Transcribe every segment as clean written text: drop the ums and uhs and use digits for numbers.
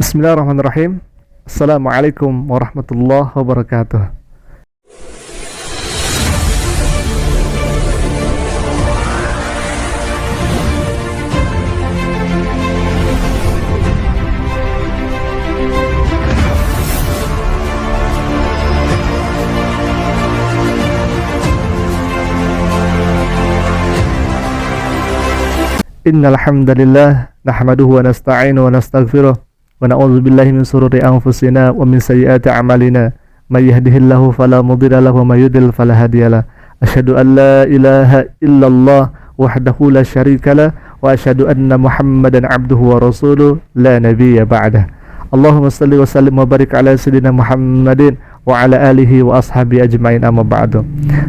Bismillahirrahmanirrahim. Assalamualaikum warahmatullahi wabarakatuh. Innal hamdalillah nahmaduhu wa nasta'inuhu wa nastaghfiruh wa na'udzu billahi min shururi anfusina wa min sayyiati a'malina may yahdihillahu fala mudilla lahu wa may yudlil fala hadiyalah. Asyhadu an la ilaha illallah wahdahu la syarika lah wa asyhadu anna Muhammadan abduhu wa rasuluh la nabiyya ba'dah. Allahumma shalli wa sallim wa barik ala sayyidina Muhammadin wa ala alihi wa ashabi ajma'in, amma ba'du.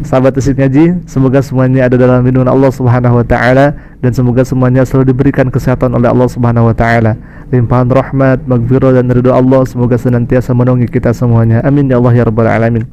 Sahabat Asik Ngaji, semoga semuanya ada dalam lindungan Allah Subhanahu wa taala dan semoga semuanya selalu diberikan kesehatan oleh Allah Subhanahu wa taala. Limpahan rahmat, maghfirah dan ridha Allah semoga senantiasa menaungi kita semuanya. Amin ya Allah ya rabbal alamin.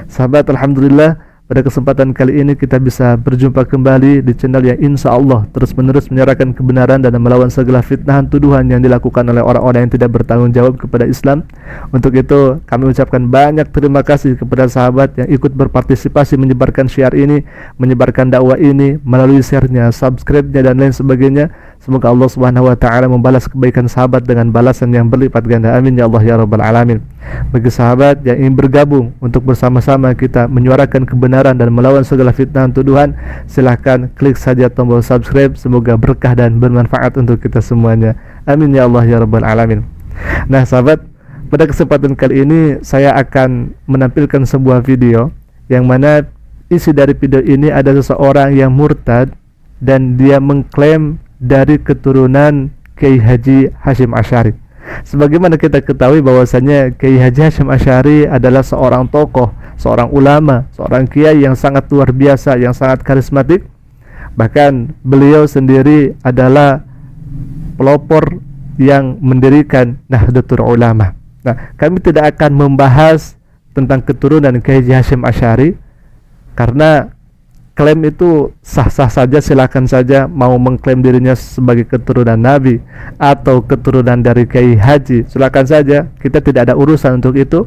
Sahabat, alhamdulillah pada kesempatan kali ini kita bisa berjumpa kembali di channel yang insya Allah terus menerus menyuarakan kebenaran dan melawan segala fitnahan tuduhan yang dilakukan oleh orang-orang yang tidak bertanggung jawab kepada Islam. Untuk itu kami ucapkan banyak terima kasih kepada sahabat yang ikut berpartisipasi menyebarkan syiar ini, menyebarkan dakwah ini melalui share-nya, subscribe-nya dan lain sebagainya. Semoga Allah Subhanahu wa taala membalas kebaikan sahabat dengan balasan yang berlipat ganda. Amin ya Allah ya rabbal alamin. Bagi sahabat yang ingin bergabung untuk bersama-sama kita menyuarakan kebenaran dan melawan segala fitnah tuduhan, silahkan klik saja tombol subscribe. Semoga berkah dan bermanfaat untuk kita semuanya. Amin ya Allah ya rabbal alamin. Nah sahabat, pada kesempatan kali ini saya akan menampilkan sebuah video yang mana isi dari video ini ada seseorang yang murtad dan dia mengklaim dari keturunan Kiai Haji Hasyim Asy'ari. Sebagaimana kita ketahui bahwasanya Kiai Haji Hasyim Asy'ari adalah seorang tokoh, seorang ulama, seorang kiai yang sangat luar biasa, yang sangat karismatik. Bahkan beliau sendiri adalah pelopor yang mendirikan Nahdlatul Ulama. Nah, kami tidak akan membahas tentang keturunan Kiai Haji Hasyim Asy'ari karena klaim itu sah-sah saja, silakan saja mau mengklaim dirinya sebagai keturunan Nabi atau keturunan dari Kiai Haji, silakan saja, kita tidak ada urusan untuk itu.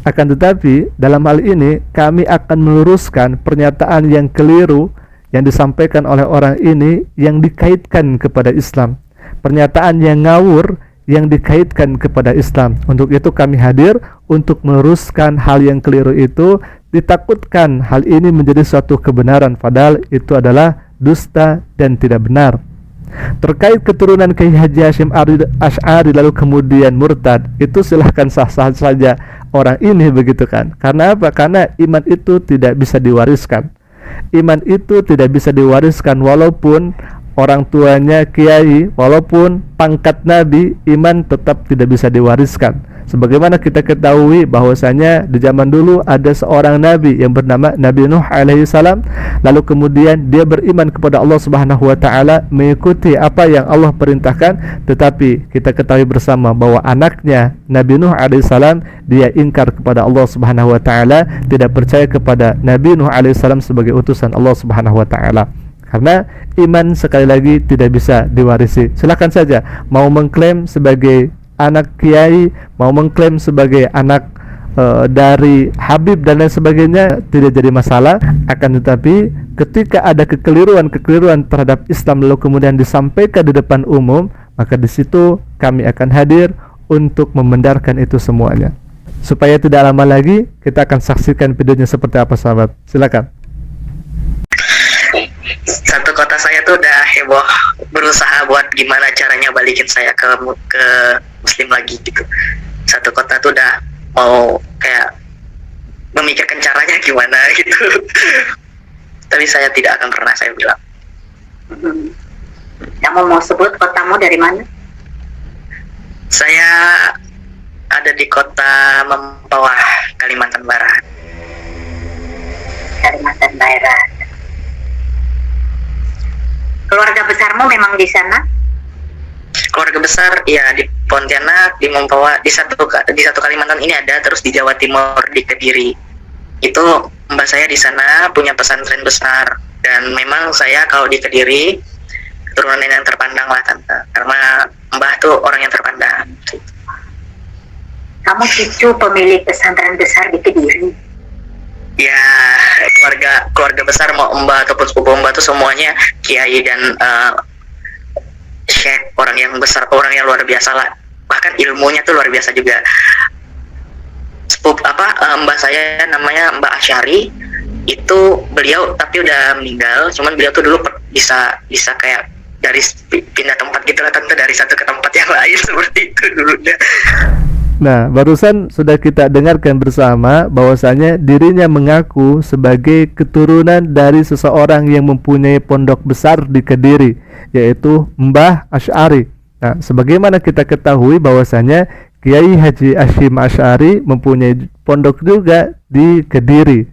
Akan tetapi dalam hal ini kami akan meluruskan pernyataan yang keliru yang disampaikan oleh orang ini yang dikaitkan kepada Islam, pernyataan yang ngawur yang dikaitkan kepada Islam. Untuk itu kami hadir untuk meluruskan hal yang keliru itu. Ditakutkan hal ini menjadi suatu kebenaran, padahal itu adalah dusta dan tidak benar. Terkait keturunan Kiai Haji Hasyim Asy'ari lalu kemudian murtad, itu silahkan sah-sah saja orang ini, begitu kan. Karena apa? Karena iman itu tidak bisa diwariskan. Iman itu tidak bisa diwariskan walaupun orang tuanya kiai, walaupun pangkat nabi, iman tetap tidak bisa diwariskan. Sebagaimana kita ketahui bahwasanya di zaman dulu ada seorang nabi yang bernama Nabi Nuh alaihi salam, lalu kemudian dia beriman kepada Allah Subhanahu wa taala, mengikuti apa yang Allah perintahkan, tetapi kita ketahui bersama bahwa anaknya Nabi Nuh alaihi salam dia ingkar kepada Allah Subhanahu wa taala, tidak percaya kepada Nabi Nuh alaihi salam sebagai utusan Allah Subhanahu wa taala. Karena iman sekali lagi tidak bisa diwarisi. Silakan saja mau mengklaim sebagai anak kiai, mau mengklaim sebagai anak dari Habib dan lain sebagainya, tidak jadi masalah. Akan tetapi ketika ada kekeliruan terhadap Islam lalu kemudian disampaikan di depan umum, maka di situ kami akan hadir untuk membenarkan itu semuanya. Supaya tidak lama lagi, kita akan saksikan videonya seperti apa sahabat. Silakan. Satu kota saya tuh udah heboh berusaha buat gimana caranya balikin saya ke muslim lagi gitu. Satu kota tuh udah mau kayak memikirkan caranya gimana gitu. Tapi saya tidak akan pernah, saya bilang. Kamu mau sebut kotamu dari mana? Saya ada di kota Mempawah, Kalimantan Barat. Kalimantan Barat. Keluarga besarmu memang di sana? Keluarga besar ya di Pontianak, di Mempawah, di satu Kalimantan ini ada, terus di Jawa Timur di Kediri. Itu mbak saya di sana punya pesantren besar, dan memang saya kalau di Kediri keturunan yang terpandang lah tante, karena mbah tuh orang yang terpandang. Kamu cucu pemilik pesantren besar di Kediri. Ya, keluarga besar mau mbah ataupun sepupu mbah tuh semuanya kiai dan syekh, orang yang besar, orang yang luar biasa lah. Bahkan ilmunya tuh luar biasa juga. Mbah saya namanya Mbah Asyari, itu beliau tapi udah meninggal, cuman beliau tuh dulu bisa kayak dari pindah tempat gitu lah tante, dari satu ke tempat yang lain seperti itu dulunya. Nah, barusan sudah kita dengarkan bersama bahwasanya dirinya mengaku sebagai keturunan dari seseorang yang mempunyai pondok besar di Kediri, yaitu Mbah Asy'ari. Nah, sebagaimana kita ketahui bahwasanya Kiai Haji Hashim Asy'ari mempunyai pondok juga di Kediri.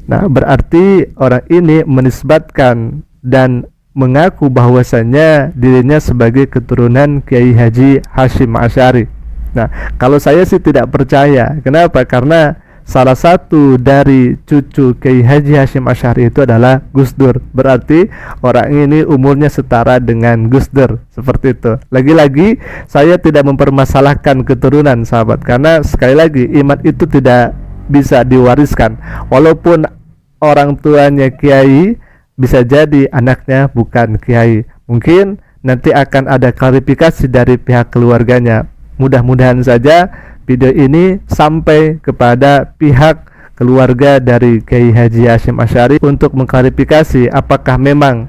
Nah, berarti orang ini menisbatkan dan mengaku bahwasanya dirinya sebagai keturunan Kiai Haji Hashim Asy'ari. Nah, kalau saya sih tidak percaya. Kenapa? Karena salah satu dari cucu Kiai Haji Hashim Asy'ari itu adalah Gus Dur. Berarti orang ini umurnya setara dengan Gus Dur. Seperti itu. Lagi-lagi saya tidak mempermasalahkan keturunan, sahabat, karena sekali lagi iman itu tidak bisa diwariskan. Walaupun orang tuanya kiai, bisa jadi anaknya bukan kiai. Mungkin nanti akan ada klarifikasi dari pihak keluarganya. Mudah-mudahan saja video ini sampai kepada pihak keluarga dari Kiai Haji Hashim Asy'ari untuk mengklarifikasi apakah memang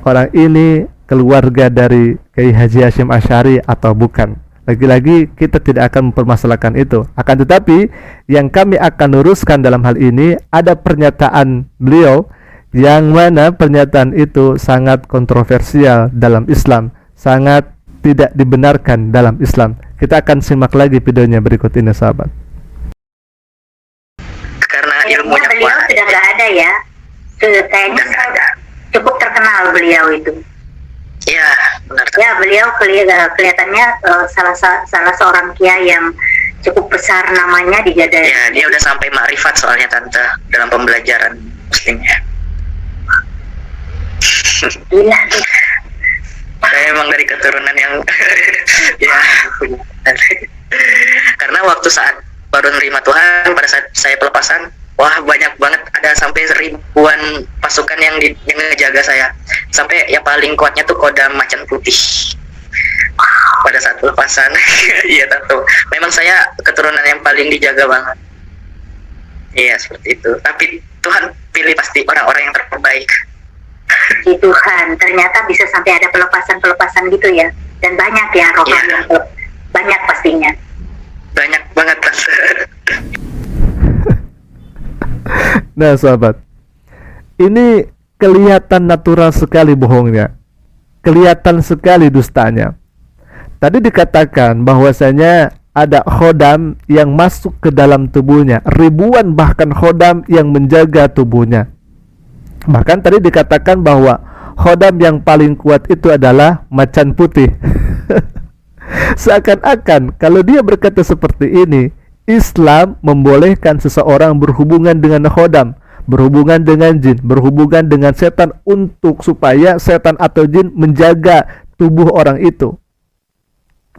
orang ini keluarga dari Kiai Haji Hashim Asy'ari atau bukan. Lagi-lagi kita tidak akan mempermasalahkan itu. Akan tetapi yang kami akan luruskan dalam hal ini, ada pernyataan beliau yang mana pernyataan itu sangat kontroversial dalam Islam, sangat tidak dibenarkan dalam Islam. Kita akan simak lagi videonya berikut ini, sahabat. Karena Ilmunya beliau sudah nggak ada ya. Kayaknya cukup terkenal beliau itu. Ya, benar. Ya, beliau kelihatannya salah seorang kiai yang cukup besar namanya di Gadai. Ya, dia udah sampai ma'rifat soalnya tante dalam pembelajaran muslimnya. Gila. Saya emang dari keturunan yang ya karena waktu saat baru nerima Tuhan, pada saat saya pelepasan, wah banyak banget, ada sampai 1000-an pasukan yang ngejaga saya, sampai yang paling kuatnya tuh Kodam Macan Putih pada saat pelepasan. Iya tentu, memang saya keturunan yang paling dijaga banget. Iya seperti itu, tapi Tuhan pilih pasti orang-orang yang terbaik. Di Tuhan, ternyata bisa sampai ada pelepasan gitu ya. Dan banyak ya rohani, banyak pastinya. Banyak banget Tante. Nah, sahabat, ini kelihatan natural sekali bohongnya, kelihatan sekali dustanya. Tadi dikatakan bahwasanya ada khodam yang masuk ke dalam tubuhnya, ribuan bahkan khodam yang menjaga tubuhnya. Bahkan tadi dikatakan bahwa khodam yang paling kuat itu adalah macan putih. Seakan-akan kalau dia berkata seperti ini, Islam membolehkan seseorang berhubungan dengan khodam, berhubungan dengan jin, berhubungan dengan setan untuk supaya setan atau jin menjaga tubuh orang itu.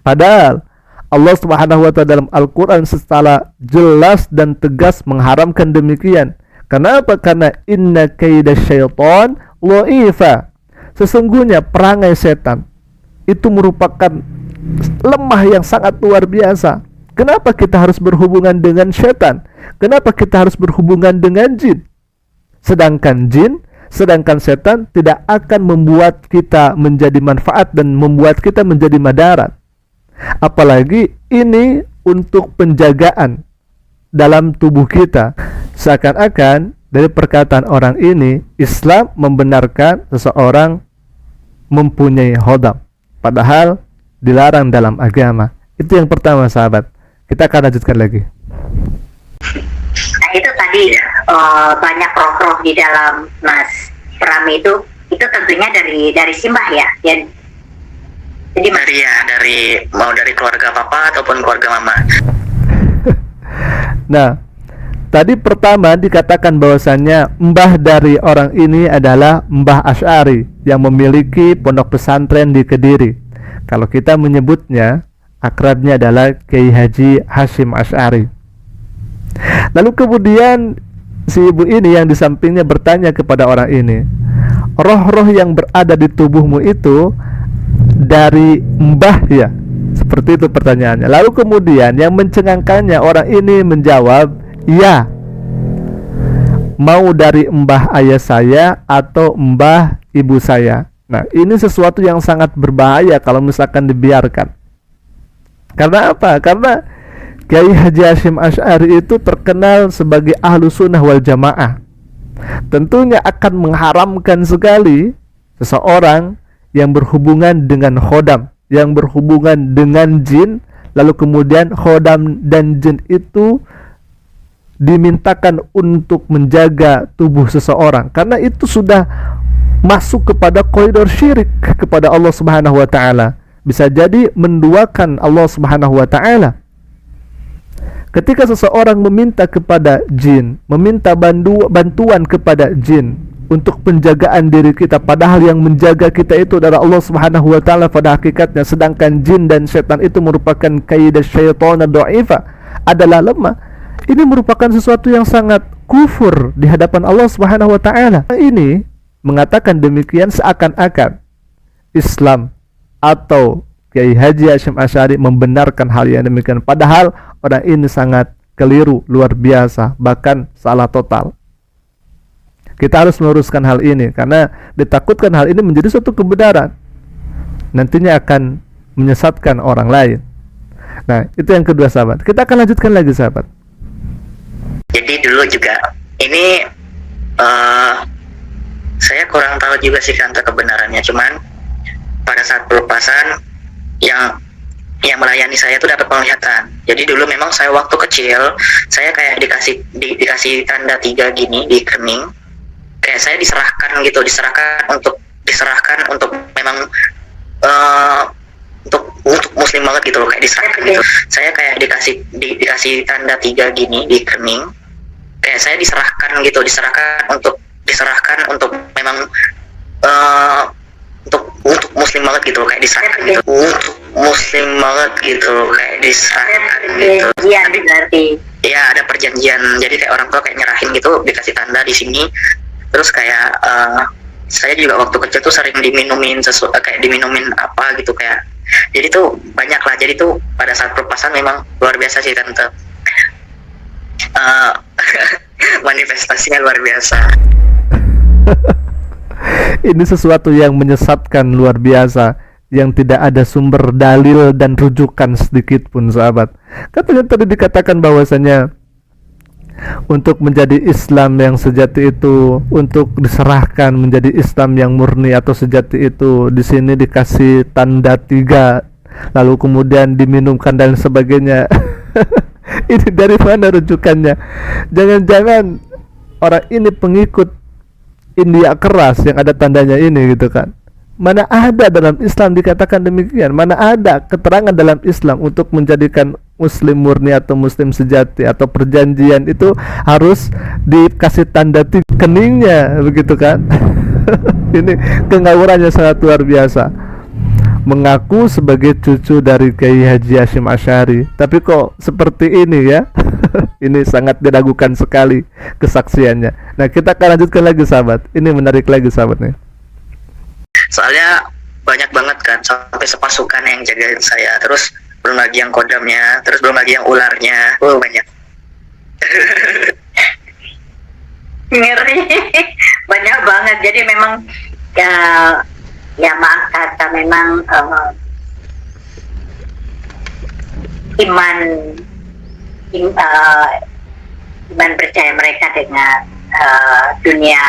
Padahal Allah Subhanahu wa ta'ala dalam Al-Quran secara jelas dan tegas mengharamkan demikian. Kenapa? Karena inna kaida syaitan dha'ifa. Sesungguhnya perangai setan itu merupakan lemah yang sangat luar biasa. Kenapa kita harus berhubungan dengan setan? Kenapa kita harus berhubungan dengan jin? Sedangkan setan tidak akan membuat kita menjadi manfaat dan membuat kita menjadi madarat. Apalagi ini untuk penjagaan dalam tubuh kita. Seakan-akan dari perkataan orang ini, Islam membenarkan seseorang mempunyai khodam, padahal dilarang dalam agama. Itu yang pertama, sahabat. Kita akan lanjutkan lagi. Nah itu tadi banyak roh-roh di dalam Mas Pram itu tentunya dari Simbah ya. Jadi dari keluarga papa ataupun keluarga mama. Nah, tadi pertama dikatakan bahwasannya mbah dari orang ini adalah Mbah Asy'ari yang memiliki pondok pesantren di Kediri. Kalau kita menyebutnya Akrabnya adalah Kiai Haji Hashim Asy'ari. Lalu kemudian si ibu ini yang di sampingnya bertanya kepada orang ini, roh-roh yang berada di tubuhmu itu dari mbah ya? Seperti itu pertanyaannya. Lalu kemudian yang mencengangkannya orang ini menjawab, ya, mau dari mbah ayah saya atau mbah ibu saya. Nah, ini sesuatu yang sangat berbahaya kalau misalkan dibiarkan. Karena apa? Karena Kiai Haji Hashim Asy'ari itu terkenal sebagai ahlu sunnah wal jamaah. Tentunya akan mengharamkan sekali seseorang yang berhubungan dengan khodam, yang berhubungan dengan jin, lalu kemudian khodam dan jin itu dimintakan untuk menjaga tubuh seseorang, karena itu sudah masuk kepada koridor syirik kepada Allah Subhanahu wa taala. Bisa jadi menduakan Allah Subhanahu wa taala. Ketika seseorang meminta kepada jin, meminta bantuan kepada jin untuk penjagaan diri kita, padahal yang menjaga kita itu adalah Allah Subhanahu wa taala pada hakikatnya, sedangkan jin dan syaitan itu merupakan kaidah syaitan dha'ifa, adalah lemah. Ini merupakan sesuatu yang sangat kufur di hadapan Allah Subhanahu wa taala. Ini mengatakan demikian seakan-akan Islam atau Kiai Haji Hashim Asy'ari membenarkan hal yang demikian, padahal orang ini sangat keliru luar biasa, bahkan salah total. Kita harus meluruskan hal ini karena ditakutkan hal ini menjadi suatu kebenaran, nantinya akan menyesatkan orang lain. Nah, itu yang kedua sahabat. Kita akan lanjutkan lagi sahabat. Jadi dulu juga ini saya kurang tahu juga sih kanta kebenarannya, cuman pada saat pelepasan yang melayani saya itu dapat penglihatan. Jadi dulu memang saya waktu kecil saya kayak dikasih tanda 3 gini di kening, kayak saya diserahkan untuk memang untuk muslim banget gitu loh, kayak diserahkan gitu. Saya kayak dikasih tanda 3 gini di kening, kayak saya diserahkan untuk memang untuk muslim banget gitu loh, kayak diserahkan gitu, untuk muslim banget gitu loh, kayak diserahkan gitu. Berarti ya ada perjanjian, jadi kayak orang tua kayak nyerahin gitu, dikasih tanda di sini. Terus kayak saya juga waktu kecil tuh sering diminumin sesuatu, kayak diminumin apa gitu, kayak jadi tuh banyak lah. Jadi tuh pada saat pelepasan memang luar biasa sih tante. Manifestasinya luar biasa. Ini sesuatu yang menyesatkan luar biasa, yang tidak ada sumber dalil dan rujukan sedikit pun sahabat. Katanya tadi dikatakan bahwasanya untuk menjadi Islam yang sejati itu, untuk diserahkan menjadi Islam yang murni atau sejati itu, di sini dikasih tanda 3, lalu kemudian diminumkan dan sebagainya. Ini dari mana rujukannya? Jangan-jangan orang ini pengikut India keras yang ada tandanya ini gitu kan. Mana ada dalam Islam dikatakan demikian? Mana ada keterangan dalam Islam untuk menjadikan muslim murni atau muslim sejati atau perjanjian itu harus dikasih tanda keningnya begitu kan? Ini kengawurannya sangat luar biasa. Mengaku sebagai cucu dari Kiai Haji Hashim Asy'ari, tapi kok seperti ini ya? Ini sangat diragukan sekali kesaksiannya. Nah, kita akan lanjutkan lagi sahabat. Ini menarik lagi sahabat nih. Soalnya banyak banget kan, sampai sepasukan yang jagain saya, terus belum lagi yang kodamnya, terus belum lagi yang ularnya. Banyak. ngeri. Banyak banget. Jadi memang ya maaf kata memang iman percaya mereka dengan dunia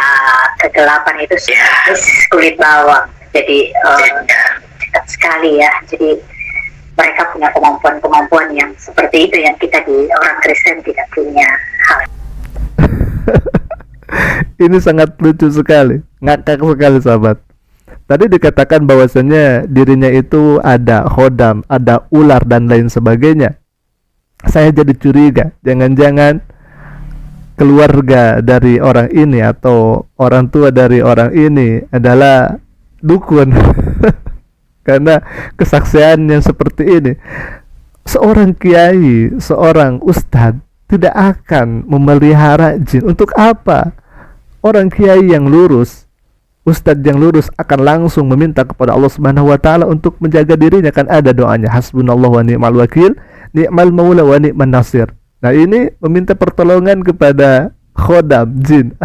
kegelapan itu kulit bawang. Jadi dekat sekali ya. Jadi mereka punya kemampuan yang seperti itu yang kita di orang Kristen tidak punya. Ini sangat lucu sekali, ngakak sekali sahabat. Tadi dikatakan bahwasanya dirinya itu ada khodam, ada ular dan lain sebagainya. Saya jadi curiga, jangan-jangan keluarga dari orang ini atau orang tua dari orang ini adalah dukun. Karena kesaksian yang seperti ini. Seorang kiai, seorang ustadz tidak akan memelihara jin. Untuk apa? Orang kiai yang lurus, ustadz yang lurus akan langsung meminta kepada Allah Subhanahu wa taala untuk menjaga dirinya. Kan ada doanya, hasbunallahu wa ni'mal wakil, ni'mal maula wa ni'man nasir. Nah, ini meminta pertolongan kepada khodam jin.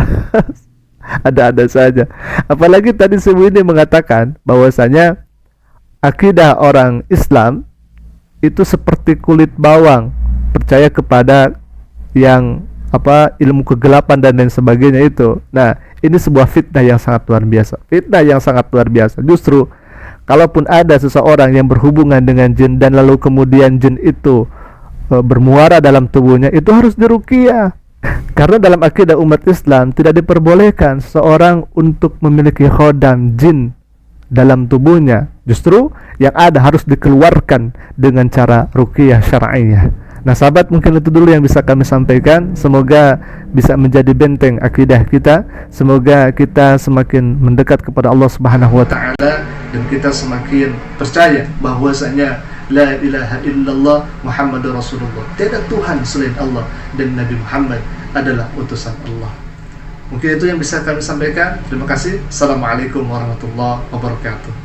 Ada-ada saja. Apalagi tadi Sebu ini mengatakan bahwasanya akidah orang Islam itu seperti kulit bawang, percaya kepada yang ilmu kegelapan dan lain sebagainya itu. Nah, ini sebuah fitnah yang sangat luar biasa. Fitnah yang sangat luar biasa. Justru kalaupun ada seseorang yang berhubungan dengan jin dan lalu kemudian jin itu bermuara dalam tubuhnya, itu harus diruqyah. Karena dalam akidah umat Islam tidak diperbolehkan seseorang untuk memiliki khodam jin dalam tubuhnya. Justru yang ada harus dikeluarkan dengan cara ruqyah syar'iyah. Nah, sahabat, mungkin itu dulu yang bisa kami sampaikan. Semoga bisa menjadi benteng akidah kita. Semoga kita semakin mendekat kepada Allah Subhanahu wa taala dan kita semakin percaya bahwasanya la ilaha illallah Muhammadur Rasulullah. Tiada Tuhan selain Allah dan Nabi Muhammad adalah utusan Allah. Mungkin itu yang bisa kami sampaikan. Terima kasih. Assalamualaikum warahmatullahi wabarakatuh.